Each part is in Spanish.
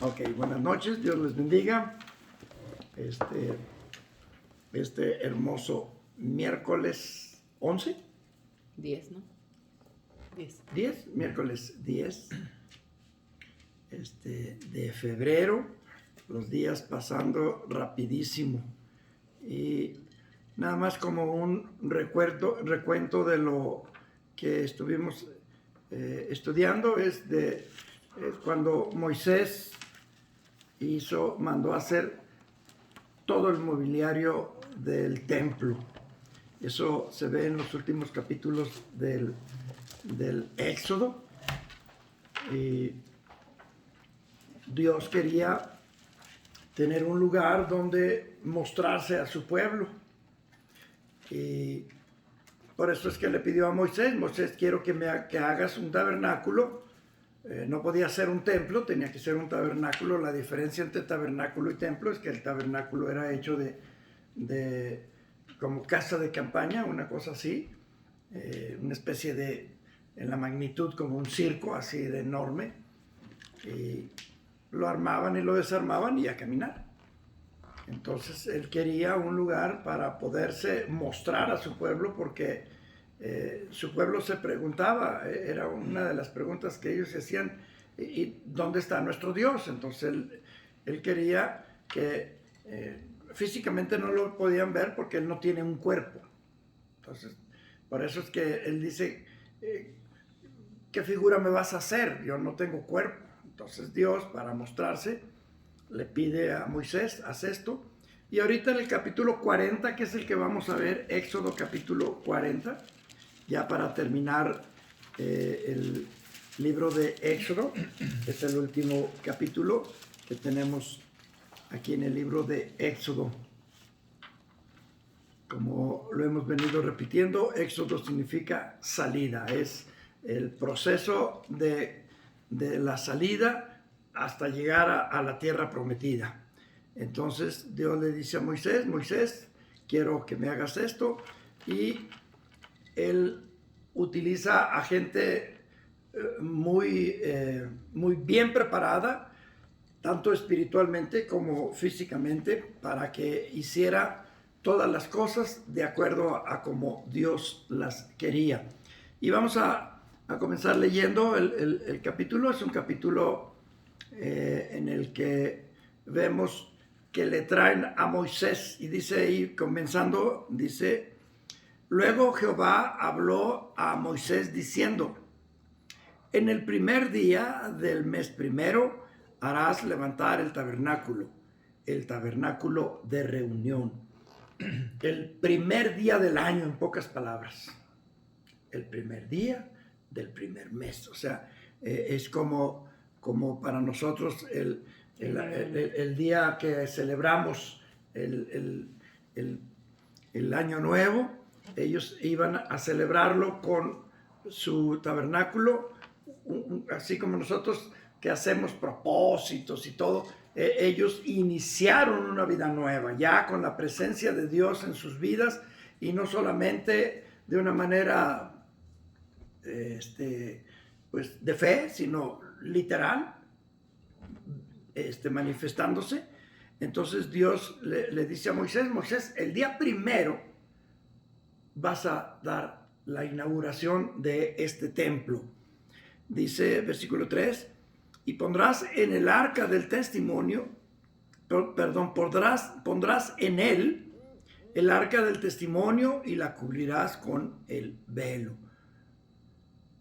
Ok, buenas noches, Dios les bendiga. Este hermoso miércoles 11, 10, ¿no? 10. 10, miércoles 10 de febrero, los días pasando rapidísimo. Y nada más como un recuento de lo que estuvimos estudiando, es de cuando Moisés mandó hacer todo el mobiliario del templo. Eso se ve en los últimos capítulos del Éxodo. Y Dios quería tener un lugar donde mostrarse a su pueblo. Y por eso es que le pidió a Moisés: quiero que hagas un tabernáculo. No podía ser un templo, tenía que ser un tabernáculo. La diferencia entre tabernáculo y templo es que el tabernáculo era hecho de como casa de campaña, una cosa así, una especie de, en la magnitud como un circo, así de enorme. Y lo armaban y lo desarmaban y a caminar. Entonces él quería un lugar para poderse mostrar a su pueblo, porque su pueblo se preguntaba, era una de las preguntas que ellos hacían: ¿y dónde está nuestro Dios? Entonces él quería que físicamente no lo podían ver porque él no tiene un cuerpo. Entonces, por eso es que él dice: ¿qué figura me vas a hacer? Yo no tengo cuerpo. Entonces Dios, para mostrarse, le pide a Moisés: haz esto. Y ahorita en el capítulo 40, que es el que vamos a ver, Éxodo capítulo 40, ya para terminar el libro de Éxodo, es el último capítulo que tenemos aquí en el libro de Éxodo. Como lo hemos venido repitiendo, Éxodo significa salida, es el proceso de la salida hasta llegar a la tierra prometida. Entonces Dios le dice a Moisés: Moisés, quiero que me hagas esto. Y él utiliza a gente muy bien preparada, tanto espiritualmente como físicamente, para que hiciera todas las cosas de acuerdo a como Dios las quería. Y vamos a comenzar leyendo el capítulo. Es un capítulo en el que vemos que le traen a Moisés, y dice ahí, comenzando, dice: luego Jehová habló a Moisés diciendo: en el primer día del mes primero harás levantar el tabernáculo de reunión. El primer día del año, en pocas palabras. El primer día del primer mes. O sea, es como para nosotros el día que celebramos el año nuevo. Ellos iban a celebrarlo con su tabernáculo, así como nosotros que hacemos propósitos y todo. Ellos iniciaron una vida nueva, ya con la presencia de Dios en sus vidas, y no solamente de una manera pues de fe, sino literal, manifestándose. Entonces Dios le dice a Moisés: Moisés, el día primero vas a dar la inauguración de este templo. Dice versículo 3: y pondrás en el arca del testimonio, pondrás en él el arca del testimonio y la cubrirás con el velo.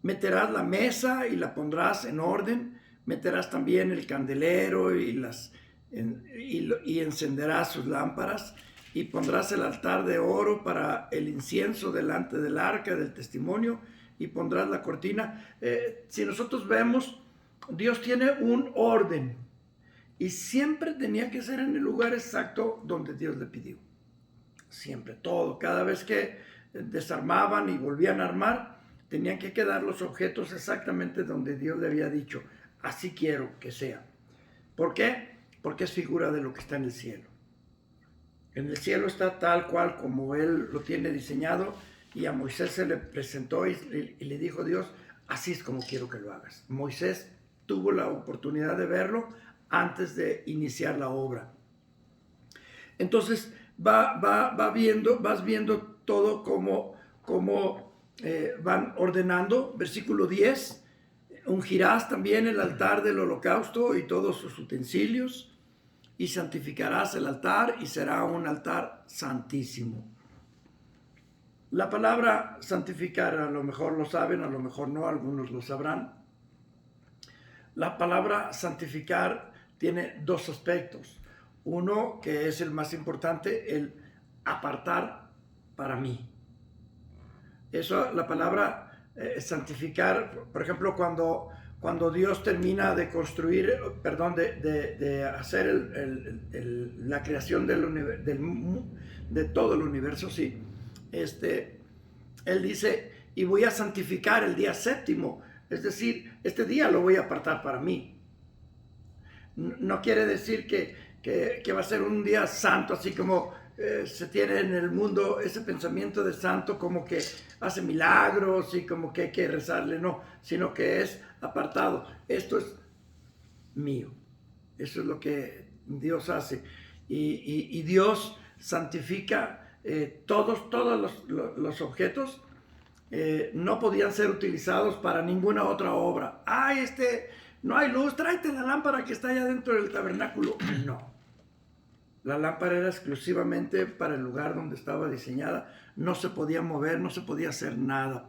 Meterás la mesa y la pondrás en orden. Meterás también el candelero y encenderás sus lámparas. Y pondrás el altar de oro para el incienso delante del arca del testimonio. Y pondrás la cortina. Si nosotros vemos, Dios tiene un orden. Y siempre tenía que ser en el lugar exacto donde Dios le pidió. Siempre, todo. Cada vez que desarmaban y volvían a armar, tenían que quedar los objetos exactamente donde Dios le había dicho: así quiero que sea. ¿Por qué? Porque es figura de lo que está en el cielo. En el cielo está tal cual como Él lo tiene diseñado, y a Moisés se le presentó y le dijo Dios: así es como quiero que lo hagas. Moisés tuvo la oportunidad de verlo, antes de iniciar la obra. Entonces vas viendo todo como van ordenando. Versículo 10, ungirás también el altar del holocausto y todos sus utensilios, y santificarás el altar y será un altar santísimo. La palabra santificar, a lo mejor lo saben, a lo mejor no, algunos lo sabrán. La palabra santificar tiene dos aspectos. Uno, que es el más importante, el apartar para mí. Eso, la palabra santificar, por ejemplo, cuando Dios termina de construir, de hacer la creación de todo el universo, sí, Él dice, y voy a santificar el día séptimo, es decir, este día lo voy a apartar para mí. No quiere decir que va a ser un día santo, así como se tiene en el mundo ese pensamiento de santo como que hace milagros y como que hay que rezarle, no, sino que es apartado. Esto es mío, eso es lo que Dios hace. Y Dios santifica todos los objetos. No podían ser utilizados para ninguna otra obra. No hay luz, tráete la lámpara que está allá dentro del tabernáculo. No. La lámpara era exclusivamente para el lugar donde estaba diseñada. No se podía mover, no se podía hacer nada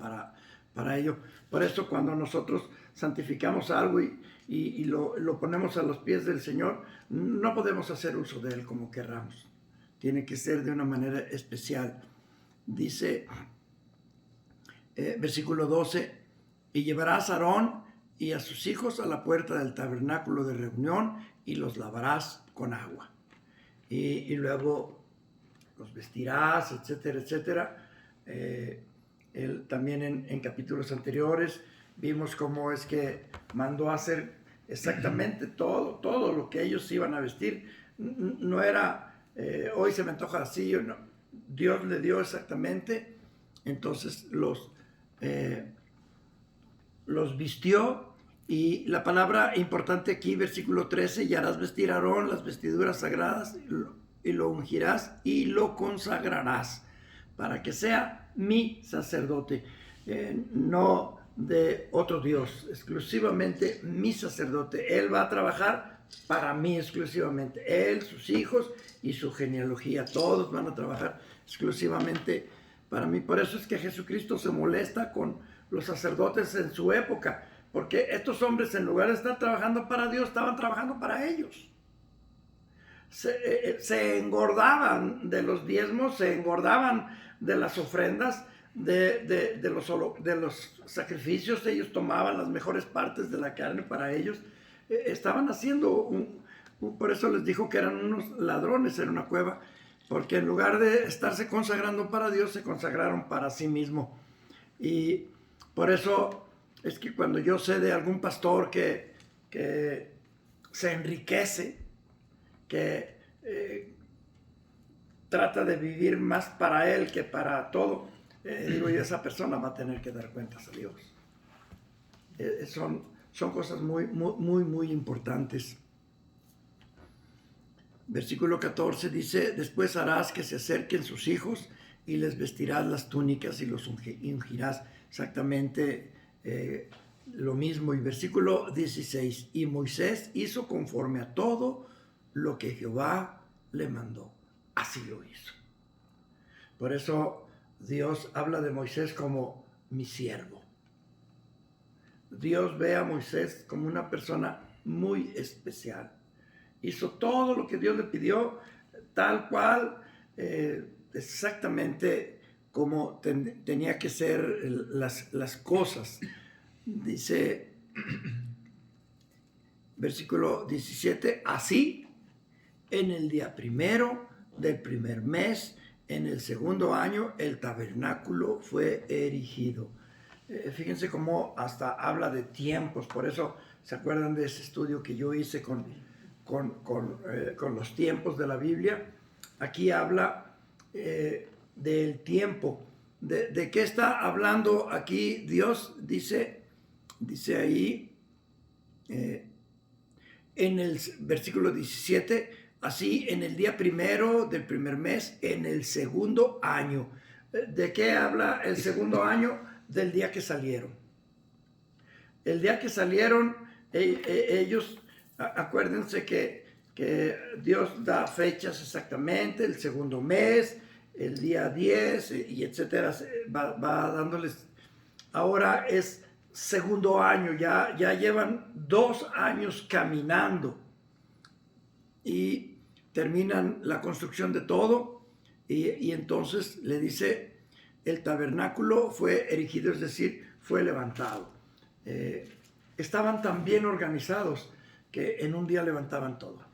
para ello. Por eso cuando nosotros santificamos algo y lo ponemos a los pies del Señor, no podemos hacer uso de él como querramos. Tiene que ser de una manera especial. Dice, versículo 12, y llevarás a Aarón y a sus hijos a la puerta del tabernáculo de reunión y los lavarás con agua. Y luego los vestirás, etcétera, etcétera. Él también en capítulos anteriores vimos cómo es que mandó hacer exactamente todo lo que ellos iban a vestir. No era, hoy se me antoja así, no. Dios le dio exactamente, entonces los vistió. Y la palabra importante aquí, versículo 13, y harás vestir a Aarón las vestiduras sagradas y lo ungirás y lo consagrarás para que sea mi sacerdote, no de otro Dios, exclusivamente mi sacerdote. Él va a trabajar para mí exclusivamente. Él, sus hijos y su genealogía, todos van a trabajar exclusivamente para mí. Por eso es que Jesucristo se molesta con los sacerdotes en su época, porque estos hombres, en lugar de estar trabajando para Dios, estaban trabajando para ellos. Se engordaban de los diezmos, se engordaban de las ofrendas, de los sacrificios. Ellos tomaban las mejores partes de la carne para ellos. Estaban haciendo, por eso les dijo que eran unos ladrones en una cueva, porque en lugar de estarse consagrando para Dios, se consagraron para sí mismo. Y por eso es que cuando yo sé de algún pastor que se enriquece, que trata de vivir más para él que para todo, digo yo, esa persona va a tener que dar cuentas a Dios. Son cosas muy importantes. Versículo 14 dice, después harás que se acerquen sus hijos y les vestirás las túnicas y los ungirás. Exactamente lo mismo. Y versículo 16, y Moisés hizo conforme a todo lo que Jehová le mandó. Así lo hizo. Por eso Dios habla de Moisés como mi siervo. Dios ve a Moisés como una persona muy especial. Hizo todo lo que Dios le pidió, tal cual, exactamente como tenía que ser las cosas. Dice, versículo 17, así, en el día primero del primer mes, en el segundo año, el tabernáculo fue erigido. Fíjense cómo hasta habla de tiempos. Por eso, ¿se acuerdan de ese estudio que yo hice con los tiempos de la Biblia? Aquí habla del tiempo. ¿De qué está hablando aquí Dios? Dice ahí, en el versículo 17, así en el día primero del primer mes, en el segundo año. ¿De qué habla el segundo año? Del día que salieron. El día que salieron, ellos, acuérdense que Dios da fechas exactamente, el segundo mes, el día 10 y etcétera, va dándoles. Ahora es segundo año, ya llevan 2 años caminando y terminan la construcción de todo y entonces le dice, el tabernáculo fue erigido, es decir, fue levantado. Estaban tan bien organizados que en un día levantaban todo.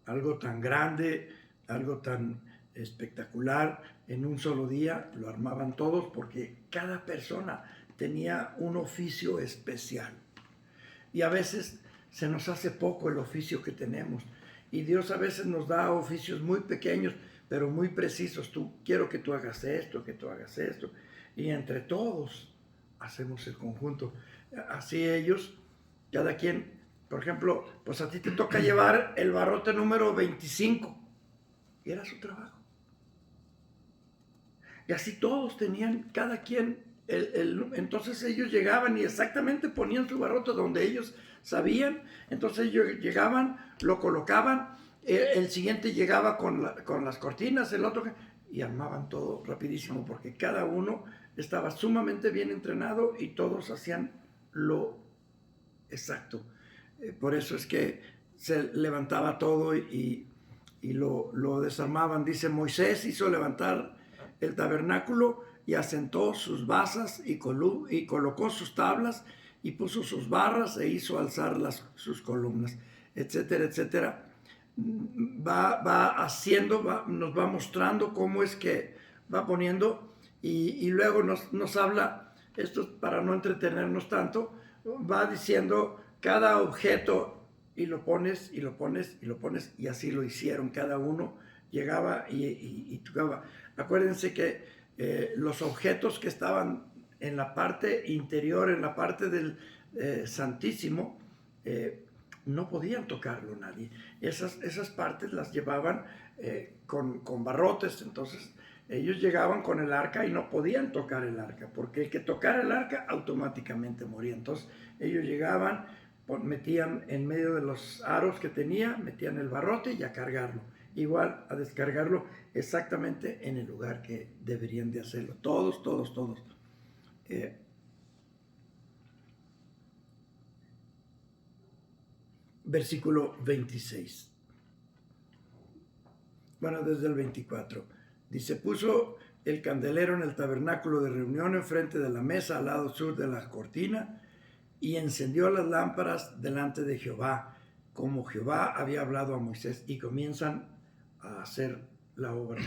Algo tan grande, algo tan espectacular, en un solo día lo armaban todos porque cada persona tenía un oficio especial. Y a veces se nos hace poco el oficio que tenemos. Y Dios a veces nos da oficios muy pequeños, pero muy precisos. Quiero que tú hagas esto, que tú hagas esto. Y entre todos hacemos el conjunto. Así ellos, cada quien, por ejemplo, pues a ti te toca llevar el barrote número 25. Y era su trabajo. Y así todos tenían, cada quien, entonces ellos llegaban y exactamente ponían su barrote donde ellos sabían. Entonces ellos llegaban, lo colocaban, el siguiente llegaba con las cortinas, el otro, y armaban todo rapidísimo porque cada uno estaba sumamente bien entrenado y todos hacían lo exacto. Por eso es que se levantaba todo y lo desarmaban. Dice, Moisés hizo levantar el tabernáculo y asentó sus basas y colocó sus tablas y puso sus barras e hizo alzar sus columnas, etcétera, etcétera. Va haciendo, nos va mostrando cómo es que va poniendo y luego nos habla, esto para no entretenernos tanto, va diciendo cada objeto y lo pones y lo pones y lo pones y así lo hicieron. Cada uno llegaba y tocaba. Acuérdense que los objetos que estaban en la parte interior, en la parte del Santísimo, no podían tocarlo nadie. Esas partes las llevaban con barrotes, entonces ellos llegaban con el arca y no podían tocar el arca, porque el que tocara el arca automáticamente moría. Entonces ellos llegaban, metían en medio de los aros que tenía, metían el barrote y a cargarlo. Igual a descargarlo exactamente en el lugar que deberían de hacerlo. Todos. Versículo 26. Bueno, desde el 24. Dice, puso el candelero en el tabernáculo de reunión enfrente de la mesa al lado sur de la cortina y encendió las lámparas delante de Jehová, como Jehová había hablado a Moisés, y comienzan a hacer la obra.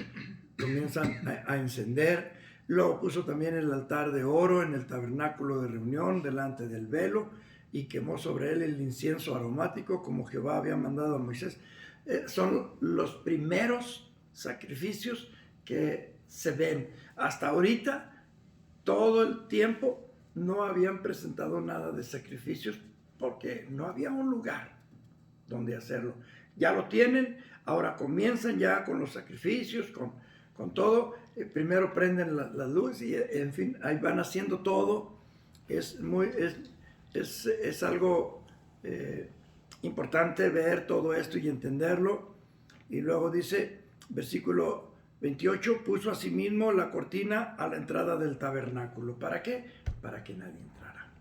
Comienzan a encender. Luego puso también el altar de oro en el tabernáculo de reunión delante del velo y quemó sobre él el incienso aromático como Jehová había mandado a Moisés. Son los primeros sacrificios que se ven. Hasta ahorita, todo el tiempo, no habían presentado nada de sacrificios porque no había un lugar donde hacerlo. Ya lo tienen, ahora comienzan ya con los sacrificios, con todo. Primero prenden la luz y en fin, ahí van haciendo todo. Es algo importante ver todo esto y entenderlo. Y luego dice, versículo 28, puso asimismo la cortina a la entrada del tabernáculo. ¿Para qué? Para que nadie entrara.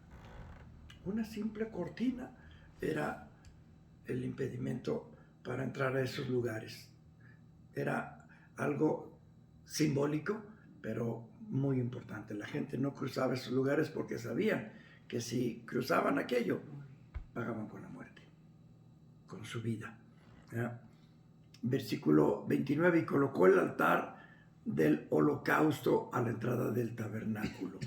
Una simple cortina era el impedimento para entrar a esos lugares. Era algo simbólico, pero muy importante. La gente no cruzaba esos lugares porque sabían que si cruzaban aquello, pagaban con la muerte, con su vida. ¿Ya? Versículo 29, y colocó el altar del holocausto a la entrada del tabernáculo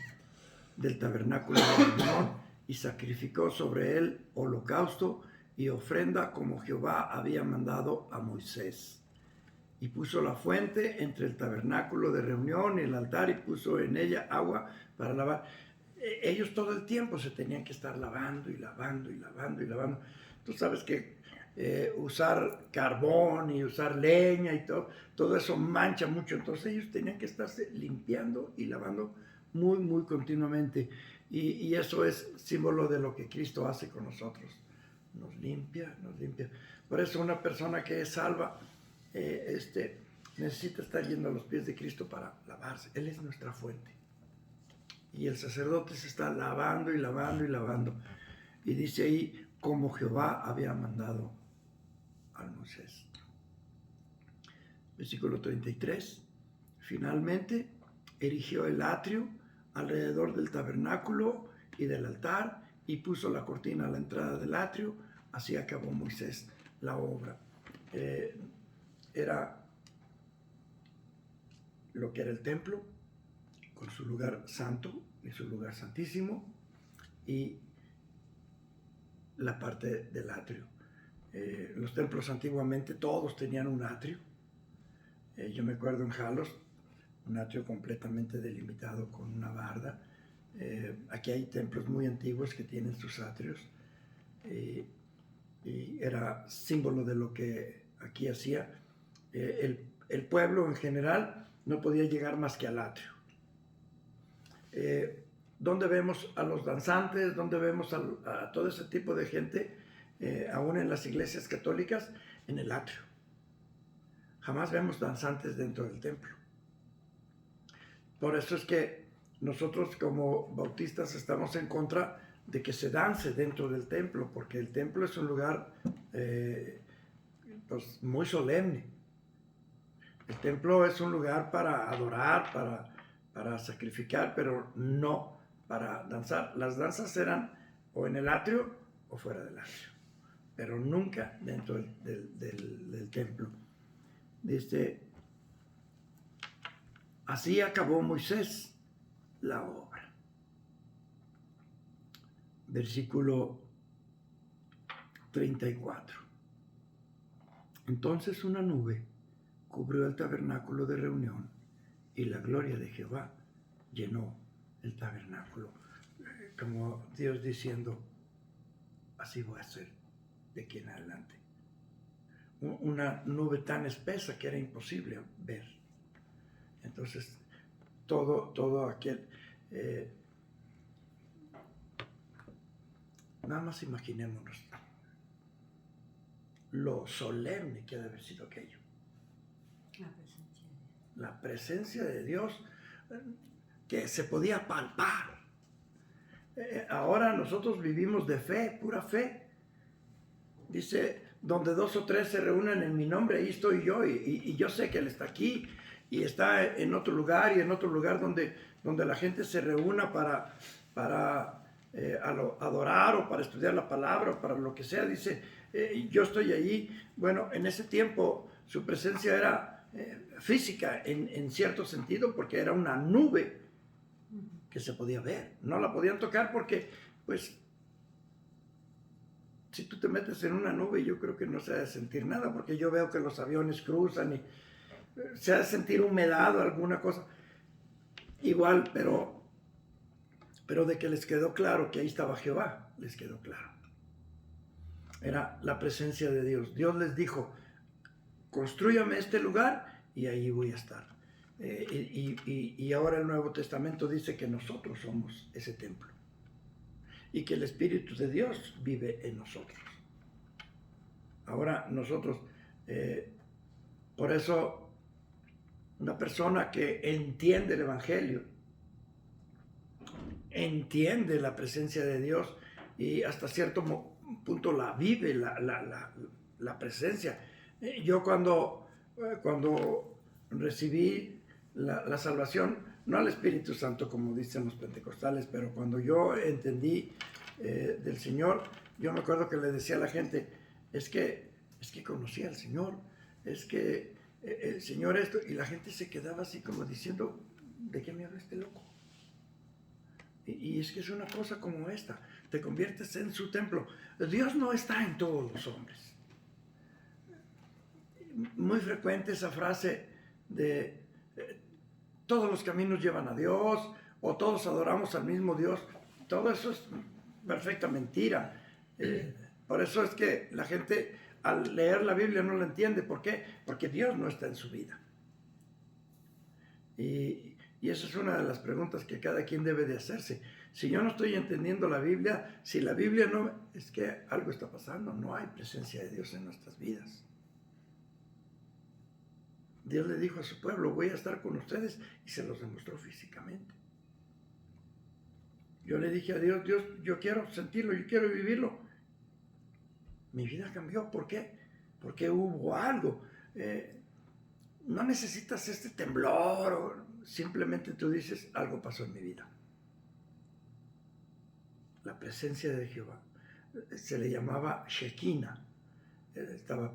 de reunión, y sacrificó sobre él holocausto y ofrenda como Jehová había mandado a Moisés. Y puso la fuente entre el tabernáculo de reunión y el altar y puso en ella agua para lavar. ellos todo el tiempo se tenían que estar lavando y lavando y lavando y lavando. Tú sabes que usar carbón y usar leña y todo eso mancha mucho, entonces ellos tenían que estarse limpiando y lavando muy, muy continuamente. Y eso es símbolo de lo que Cristo hace con nosotros. Nos limpia, nos limpia. Por eso una persona que es salva necesita estar yendo a los pies de Cristo para lavarse. Él es nuestra fuente. Y el sacerdote se está lavando y lavando y lavando. Y dice ahí, como Jehová había mandado a Moisés. Versículo 33. Finalmente erigió el atrio alrededor del tabernáculo y del altar y puso la cortina a la entrada del atrio. Así acabó Moisés la obra. Era lo que era el templo, con su lugar santo y su lugar santísimo, y la parte del atrio. Los templos antiguamente todos tenían un atrio. Yo me acuerdo en Jalos, un atrio completamente delimitado con una barda. Aquí hay templos muy antiguos que tienen sus atrios, y era símbolo de lo que aquí hacía. El pueblo en general no podía llegar más que al atrio. ¿Dónde vemos a los danzantes? ¿Dónde vemos a todo ese tipo de gente? Aún en las iglesias católicas, en el atrio. Jamás vemos danzantes dentro del templo. Por eso es que nosotros como bautistas estamos en contra de que se dance dentro del templo, porque el templo es un lugar pues muy solemne. El templo es un lugar para adorar, para sacrificar, pero no para danzar. Las danzas eran o en el atrio o fuera del atrio, pero nunca dentro del templo. Dice, así acabó Moisés la obra. Versículo 34. Entonces una nube cubrió el tabernáculo de reunión y la gloria de Jehová llenó el tabernáculo. Como Dios diciendo, así voy a ser de aquí en adelante. Una nube tan espesa que era imposible ver. Entonces, todo aquel... nada más imaginémonos lo solemne que ha de haber sido aquello. La presencia de Dios que se podía palpar. Ahora nosotros vivimos de fe, pura fe. Dice, donde 2 o 3 se reúnen en mi nombre, ahí estoy yo, y yo sé que Él está aquí, y está en otro lugar, y en otro lugar donde la gente se reúna para adorar, o para estudiar la palabra, o para lo que sea. Dice, yo estoy allí. Bueno, en ese tiempo su presencia era física en cierto sentido, porque era una nube que se podía ver. No la podían tocar porque, pues, si tú te metes en una nube, yo creo que no se ha de sentir nada, porque yo veo que los aviones cruzan y se ha de sentir humedad o alguna cosa. Igual, pero de que les quedó claro que ahí estaba Jehová, les quedó claro. Era la presencia de Dios. Dios les dijo, constrúyame este lugar y ahí voy a estar. Y ahora el Nuevo Testamento dice que nosotros somos ese templo y que el Espíritu de Dios vive en nosotros. Ahora nosotros, por eso, una persona que entiende el Evangelio, entiende la presencia de Dios y hasta cierto punto la vive, la presencia. Yo cuando recibí la salvación, no al Espíritu Santo como dicen los pentecostales, pero cuando yo entendí del Señor, yo me acuerdo que le decía a la gente, es que conocí al Señor, es que el Señor esto, y la gente se quedaba así como diciendo, ¿de qué me habla este loco? Y es que es una cosa como esta, te conviertes en su templo. Dios no está en todos los hombres. Muy frecuente esa frase de todos los caminos llevan a Dios, o todos adoramos al mismo Dios. Todo eso es perfecta mentira. Por eso es que la gente al leer la Biblia no la entiende. ¿Por qué? Porque Dios no está en su vida. Y esa es una de las preguntas que cada quien debe de hacerse. Si yo no estoy entendiendo la Biblia, si la Biblia no... Es que algo está pasando, no hay presencia de Dios en nuestras vidas. Dios le dijo a su pueblo, voy a estar con ustedes, y se los demostró físicamente. Yo le dije a Dios, Dios, yo quiero sentirlo, yo quiero vivirlo. Mi vida cambió, ¿por qué? Porque hubo algo. No necesitas este temblor, simplemente tú dices, algo pasó en mi vida. La presencia de Jehová se le llamaba Shekinah. Estaba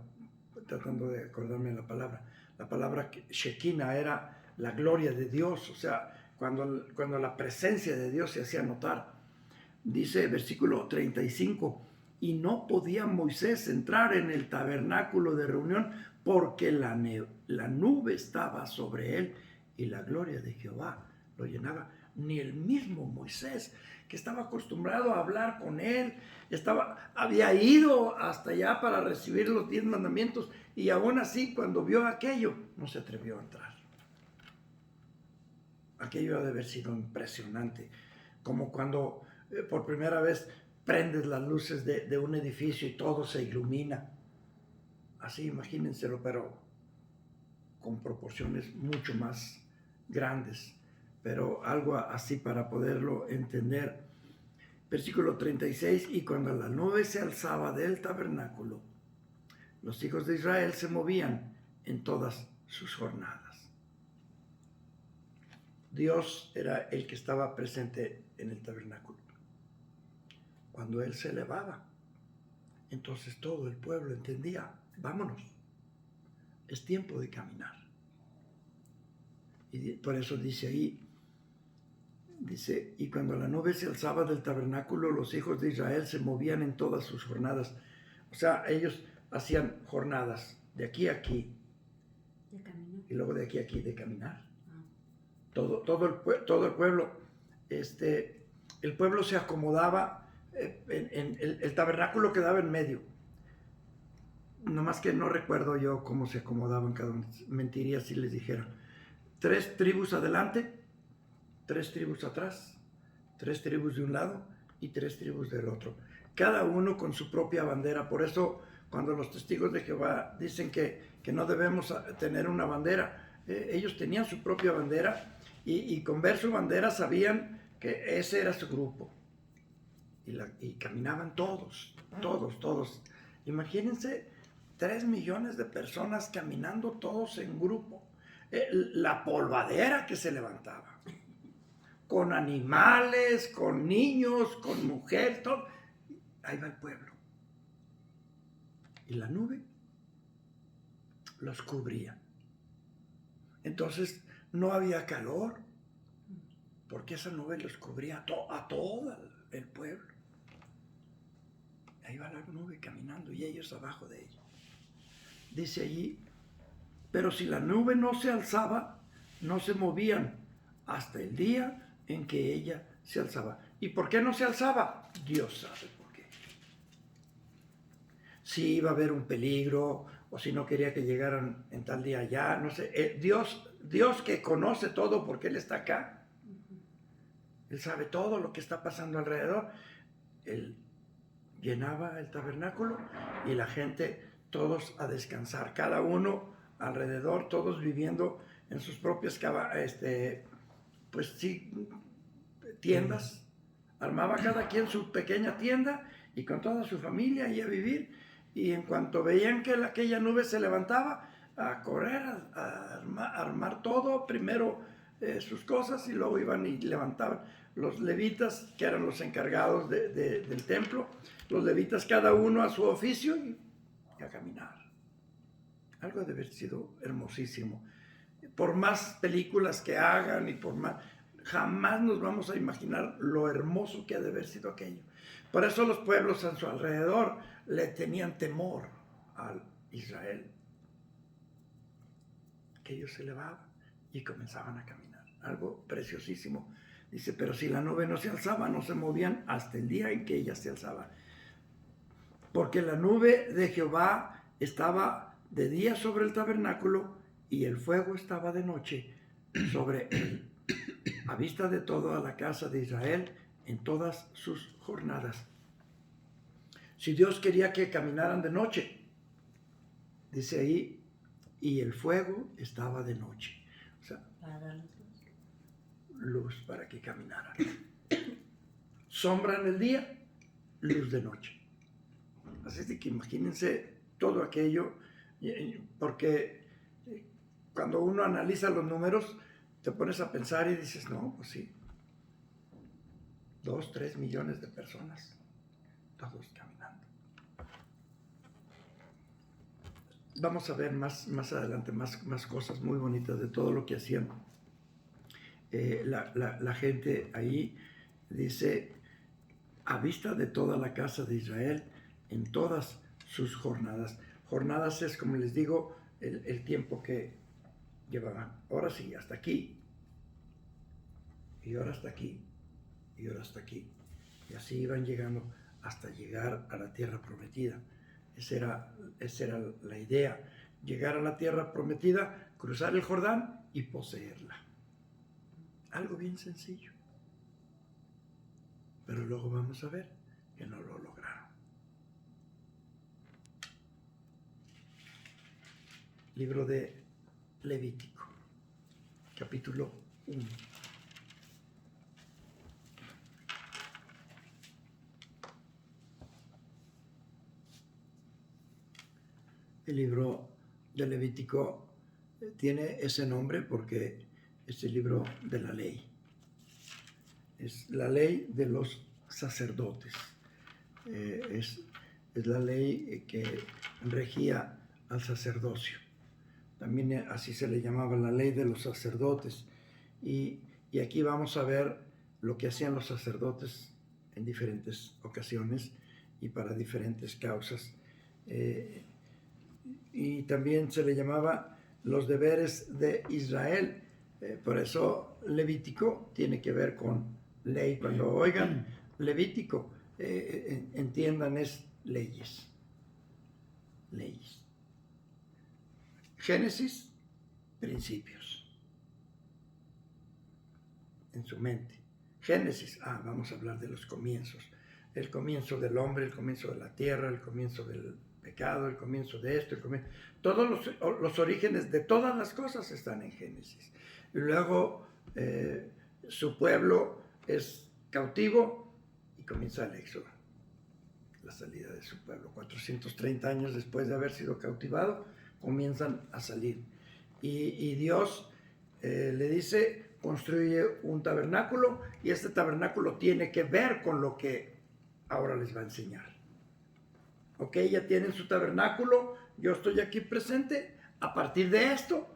tratando de acordarme de la palabra. La palabra Shekinah era la gloria de Dios, o sea, cuando la presencia de Dios se hacía notar. Dice versículo 35, y no podía Moisés entrar en el tabernáculo de reunión porque la nube estaba sobre él y la gloria de Jehová lo llenaba. Ni el mismo Moisés, que estaba acostumbrado a hablar con él, había ido hasta allá para recibir los 10 mandamientos, y aún así cuando vio aquello no se atrevió a entrar. Aquello ha de haber sido impresionante, como cuando por primera vez prendes las luces de un edificio y todo se ilumina. Así imagínenselo, pero con proporciones mucho más grandes, pero algo así para poderlo entender. Versículo 36, y cuando la nube se alzaba del tabernáculo, los hijos de Israel se movían en todas sus jornadas. Dios era el que estaba presente en el tabernáculo. Cuando Él se elevaba, entonces todo el pueblo entendía, vámonos, es tiempo de caminar. Y por eso dice ahí, dice, y cuando la nube se alzaba del tabernáculo, los hijos de Israel se movían en todas sus jornadas. O sea, ellos hacían jornadas de aquí a aquí. De caminar. Y luego de aquí a aquí de caminar. Todo el pueblo, el pueblo se acomodaba, en el tabernáculo quedaba en medio. Nomás que no recuerdo yo cómo se acomodaban cada uno. Mentiría si les dijera. 3 tribus adelante, 3 tribus atrás, 3 tribus de un lado y 3 tribus del otro. Cada uno con su propia bandera. Por eso cuando los testigos de Jehová dicen que no debemos tener una bandera, ellos tenían su propia bandera, y con ver su bandera sabían que ese era su grupo. Y caminaban todos. Imagínense 3 millones de personas caminando todos en grupo. La polvadera que se levantaba. Con animales, con niños, con mujeres, todo. Ahí va el pueblo. Y la nube los cubría. Entonces no había calor, porque esa nube los cubría a todo el pueblo. Ahí va la nube caminando y ellos abajo de ella. Dice allí, pero si la nube no se alzaba, no se movían hasta el día en que ella se alzaba. ¿Y por qué no se alzaba? Dios sabe por qué. Si iba a haber un peligro, o si no quería que llegaran en tal día ya, no sé. Dios que conoce todo porque Él está acá. Él sabe todo lo que está pasando alrededor. Él llenaba el tabernáculo y la gente, todos a descansar, cada uno alrededor, todos viviendo en sus propias pues sí, tiendas. Armaba cada quien su pequeña tienda y con toda su familia y a vivir. Y en cuanto veían que aquella nube se levantaba, a correr, a armar todo, primero sus cosas, y luego iban y levantaban. Los levitas, que eran los encargados del templo, los levitas cada uno a su oficio y a caminar. Algo debe haber sido hermosísimo. Por más películas que hagan y por más, jamás nos vamos a imaginar lo hermoso que ha de haber sido aquello. Por eso los pueblos a su alrededor le tenían temor a Israel. Que ellos se elevaban y comenzaban a caminar. Algo preciosísimo. Dice, pero si la nube no se alzaba, no se movían hasta el día en que ella se alzaba. Porque la nube de Jehová estaba de día sobre el tabernáculo y el fuego estaba de noche sobre él, a vista de toda la casa de Israel en todas sus jornadas. Si Dios quería que caminaran de noche, dice ahí, y el fuego estaba de noche. O sea, luz para que caminaran. Sombra en el día, luz de noche. Así es de que imagínense todo aquello, porque cuando uno analiza los números, te pones a pensar y dices, no, pues sí, 2, 3 millones de personas, todos caminando. Vamos a ver más adelante más cosas muy bonitas de todo lo que hacían la gente ahí. Dice, a vista de toda la casa de Israel en todas sus jornadas. Jornadas es, como les digo, el tiempo que llevaban. Ahora sí, hasta aquí. Y ahora hasta aquí. Y ahora hasta aquí. Y así iban llegando hasta llegar a la tierra prometida. Esa era la idea. Llegar a la tierra prometida, cruzar el Jordán y poseerla. Algo bien sencillo. Pero luego vamos a ver que no lo lograron. Libro de Levítico, capítulo 1. El libro de Levítico tiene ese nombre porque es el libro de la ley. Es la ley de los sacerdotes. Es la ley que regía al sacerdocio. También así se le llamaba la ley de los sacerdotes. Y aquí vamos a ver lo que hacían los sacerdotes en diferentes ocasiones y para diferentes causas. Y también se le llamaba los deberes de Israel. Por eso Levítico tiene que ver con ley. Cuando oigan Levítico, entiendan, es leyes. Leyes. Génesis, principios. En su mente. Génesis, vamos a hablar de los comienzos. El comienzo del hombre, el comienzo de la tierra, el comienzo del pecado, el comienzo de esto, todos los orígenes de todas las cosas están en Génesis. Y luego su pueblo es cautivo y comienza el éxodo, la salida de su pueblo. 430 años después de haber sido cautivado, comienzan a salir. Y Dios le dice, construye un tabernáculo, y este tabernáculo tiene que ver con lo que ahora les va a enseñar. Ok, ya tienen su tabernáculo, yo estoy aquí presente, a partir de esto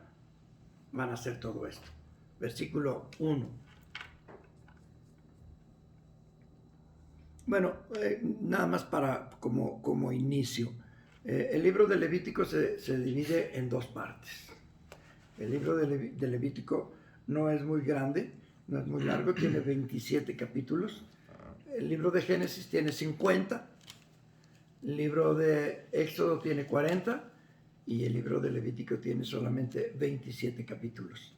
van a hacer todo esto. Versículo 1. Bueno, nada más para como inicio. El libro de Levítico se divide en dos partes. El libro de Levítico no es muy grande, no es muy largo, tiene 27 capítulos. El libro de Génesis tiene 50. El libro de Éxodo tiene 40 y el libro de Levítico tiene solamente 27 capítulos.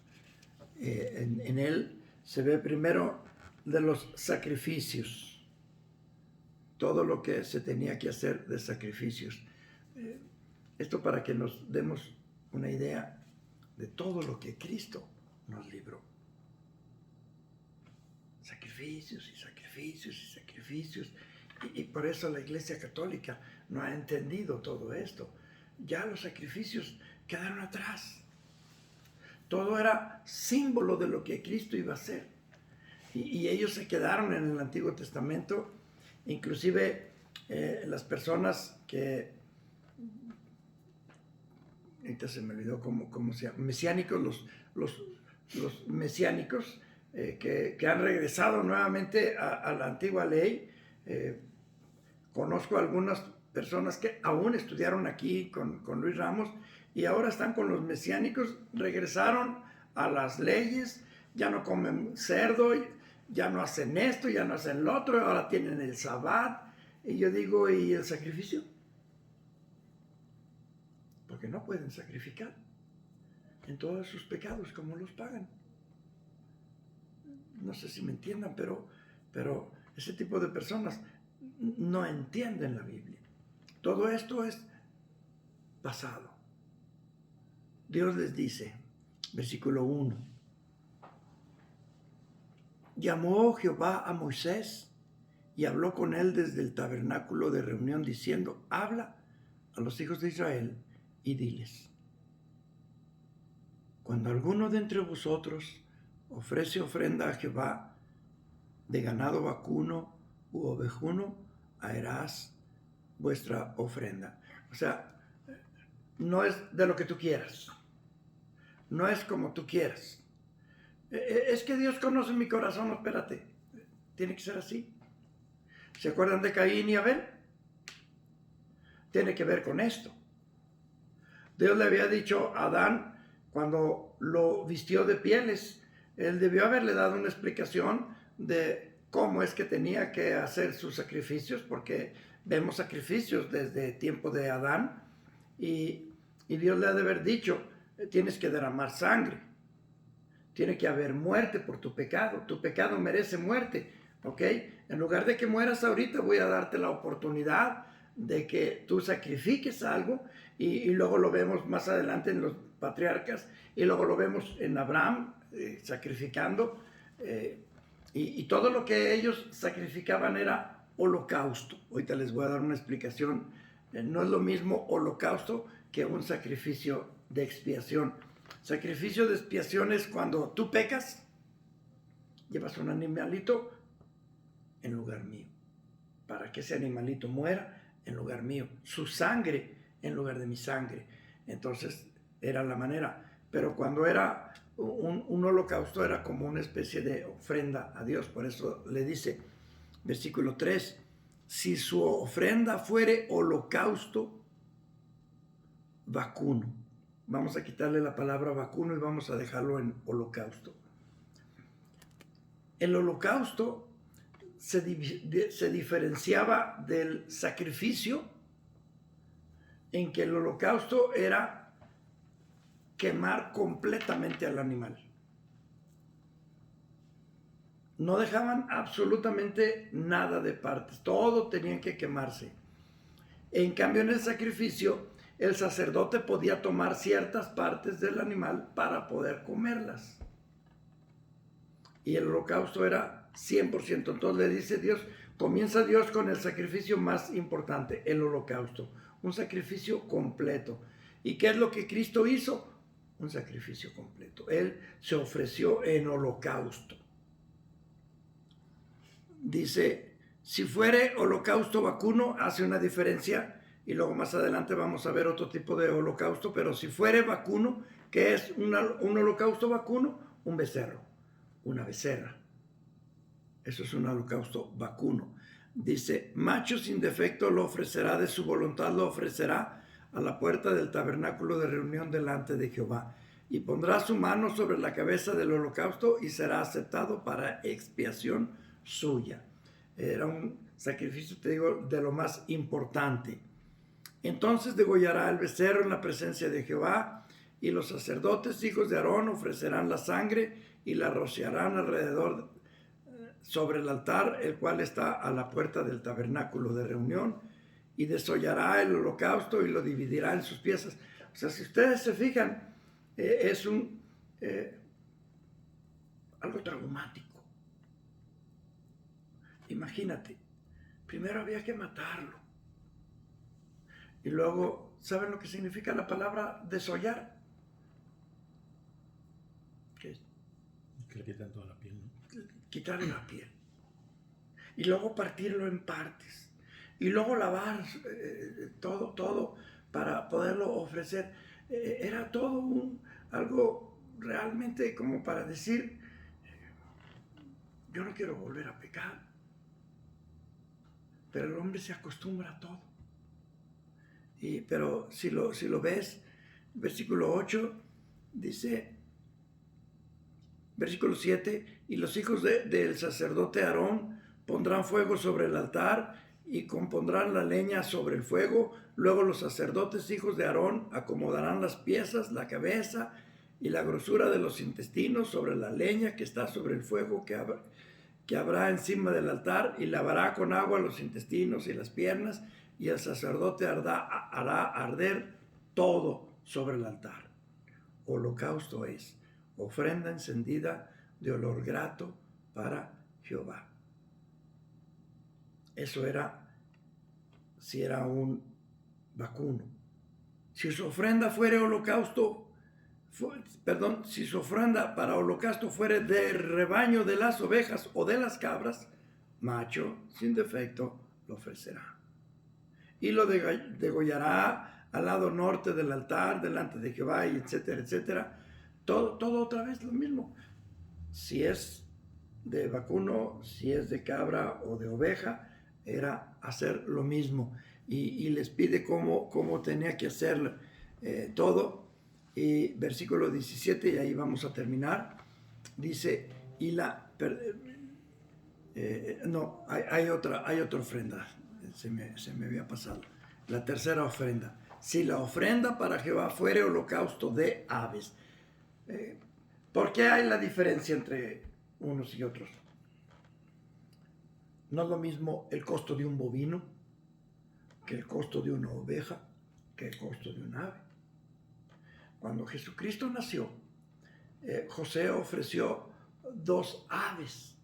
En él se ve primero de los sacrificios, todo lo que se tenía que hacer de sacrificios. Esto para que nos demos una idea de todo lo que Cristo nos libró. Sacrificios y sacrificios y sacrificios. Y por eso la Iglesia Católica no ha entendido todo esto. Ya los sacrificios quedaron atrás. Todo era símbolo de lo que Cristo iba a hacer. Y ellos se quedaron en el Antiguo Testamento. Inclusive las personas que, ahorita se me olvidó cómo se llama, mesiánicos, los mesiánicos que han regresado nuevamente a la antigua ley. Conozco algunas personas que aún estudiaron aquí con Luis Ramos y ahora están con los mesiánicos, regresaron a las leyes, ya no comen cerdo, ya no hacen esto, ya no hacen lo otro, ahora tienen el sabbat. Y yo digo, ¿y el sacrificio? Porque no pueden sacrificar en todos sus pecados, ¿cómo los pagan? No sé si me entiendan, pero ese tipo de personas no entienden la Biblia. Todo esto es pasado. Dios les dice, versículo 1, llamó Jehová a Moisés y habló con él desde el tabernáculo de reunión diciendo, habla a los hijos de Israel y diles, cuando alguno de entre vosotros ofrece ofrenda a Jehová de ganado vacuno u ovejuno, harás vuestra ofrenda. O sea, no es de lo que tú quieras, no es como tú quieras. Es que Dios conoce mi corazón, no, espérate, tiene que ser así. ¿Se acuerdan de Caín y Abel? Tiene que ver con esto. Dios le había dicho a Adán, cuando lo vistió de pieles, él debió haberle dado una explicación de cómo es que tenía que hacer sus sacrificios, porque vemos sacrificios desde tiempo de Adán, y Dios le ha de haber dicho, tienes que derramar sangre, tiene que haber muerte por tu pecado merece muerte, ¿ok? En lugar de que mueras ahorita, voy a darte la oportunidad de que tú sacrifiques algo, y luego lo vemos más adelante en los patriarcas, y luego lo vemos en Abraham sacrificando, y todo lo que ellos sacrificaban era holocausto. Ahorita les voy a dar una explicación. No es lo mismo holocausto que un sacrificio de expiación. Sacrificio de expiación es cuando tú pecas, llevas un animalito en lugar mío, para que ese animalito muera en lugar mío, su sangre en lugar de mi sangre. Entonces era la manera. Pero cuando era un holocausto era como una especie de ofrenda a Dios. Por eso le dice, versículo 3, si su ofrenda fuere holocausto vacuno. Vamos a quitarle la palabra vacuno y vamos a dejarlo en holocausto. El holocausto se diferenciaba del sacrificio en que el holocausto era quemar completamente al animal. No dejaban absolutamente nada de partes, todo tenía que quemarse. En cambio, en el sacrificio, el sacerdote podía tomar ciertas partes del animal para poder comerlas. Y el holocausto era 100%. Entonces le dice Dios, comienza Dios con el sacrificio más importante, el holocausto. Un sacrificio completo. ¿Y qué es lo que Cristo hizo? Un sacrificio completo. Él se ofreció en holocausto. Dice, si fuere holocausto vacuno, hace una diferencia. Y luego más adelante vamos a ver otro tipo de holocausto. Pero si fuere vacuno, ¿qué es un holocausto vacuno? Un becerro, una becerra. Eso es un holocausto vacuno. Dice, macho sin defecto lo ofrecerá, de su voluntad lo ofrecerá a la puerta del tabernáculo de reunión delante de Jehová. Y pondrá su mano sobre la cabeza del holocausto y será aceptado para expiación suya. Era un sacrificio, te digo, de lo más importante. Entonces degollará el becerro en la presencia de Jehová, y los sacerdotes, hijos de Aarón, ofrecerán la sangre y la rociarán alrededor sobre el altar, el cual está a la puerta del tabernáculo de reunión, y desollará el holocausto y lo dividirá en sus piezas. O sea, si ustedes se fijan, es algo traumático. Imagínate, primero había que matarlo, y luego, ¿saben lo que significa la palabra desollar? ¿Qué es? Que le quitan toda la piel, ¿no? Quitarle la piel. Y luego partirlo en partes. Y luego lavar todo para poderlo ofrecer. Era todo algo realmente como para decir, yo no quiero volver a pecar. Pero el hombre se acostumbra a todo. Pero si lo ves, versículo 8 dice, Versículo 7, y los hijos del sacerdote Aarón pondrán fuego sobre el altar y compondrán la leña sobre el fuego. Luego los sacerdotes, hijos de Aarón, acomodarán las piezas, la cabeza y la grosura de los intestinos sobre la leña que está sobre el fuego que habrá encima del altar, y lavará con agua los intestinos y las piernas, y el sacerdote hará arder todo sobre el altar. Holocausto es ofrenda encendida de olor grato para Jehová. Eso era si era un vacuno. Si su ofrenda fuere holocausto, si su ofrenda para holocausto fuere de rebaño de las ovejas o de las cabras, macho sin defecto lo ofrecerá. Y lo degollará al lado norte del altar, delante de Jehová, y etcétera, etcétera. Todo otra vez lo mismo. Si es de vacuno, si es de cabra o de oveja, era hacer lo mismo. Y les pide cómo tenía que hacer todo. Y versículo 17, y ahí vamos a terminar, dice, hay otra ofrenda, se me había pasado, la tercera ofrenda. Si la ofrenda para Jehová fuere holocausto de aves. ¿Por qué hay la diferencia entre unos y otros? No es lo mismo el costo de un bovino que el costo de una oveja, que el costo de un ave. Cuando Jesucristo nació, José ofreció 2 aves.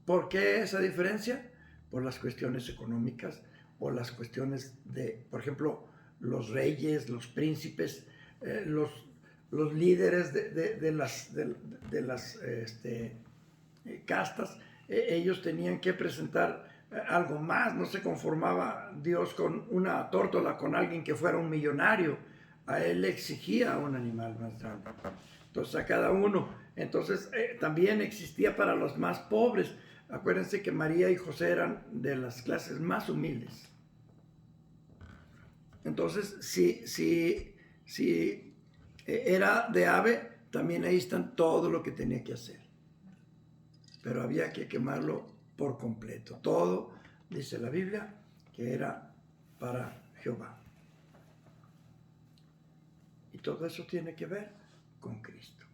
¿Por qué esa diferencia? Por las cuestiones económicas, por las cuestiones de, por ejemplo, los reyes, los príncipes, los líderes de las castas. Ellos tenían que presentar algo más. No se conformaba Dios con una tórtola, con alguien que fuera un millonario. A él le exigía un animal más grande. Entonces a cada uno. Entonces también existía para los más pobres. Acuérdense que María y José eran de las clases más humildes. Entonces, si era de ave, también ahí están todo lo que tenía que hacer. Pero había que quemarlo por completo. Todo, dice la Biblia, que era para Jehová. Y todo eso tiene que ver con Cristo.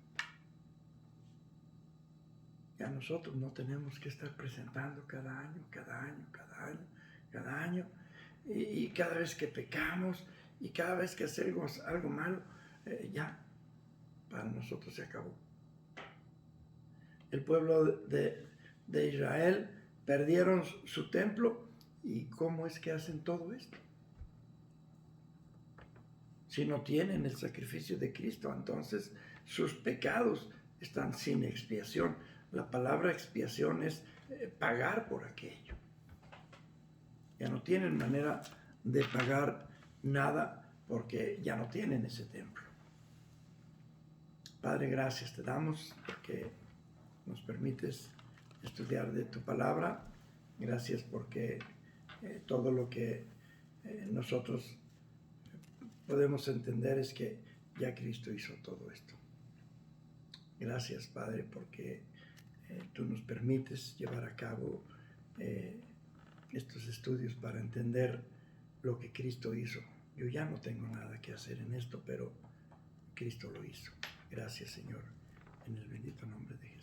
Ya nosotros no tenemos que estar presentando cada año, y cada vez que pecamos, y cada vez que hacemos algo malo, ya, para nosotros se acabó. El pueblo de Israel perdieron su templo, y ¿cómo es que hacen todo esto? Si no tienen el sacrificio de Cristo, entonces sus pecados están sin expiación. La palabra expiación es pagar por aquello. Ya no tienen manera de pagar nada porque ya no tienen ese templo. Padre, gracias te damos porque nos permites estudiar de tu palabra. Gracias porque todo lo que nosotros podemos entender es que ya Cristo hizo todo esto. Gracias, Padre, porque tú nos permites llevar a cabo estos estudios para entender lo que Cristo hizo. Yo ya no tengo nada que hacer en esto, pero Cristo lo hizo. Gracias, Señor, en el bendito nombre de Jesús.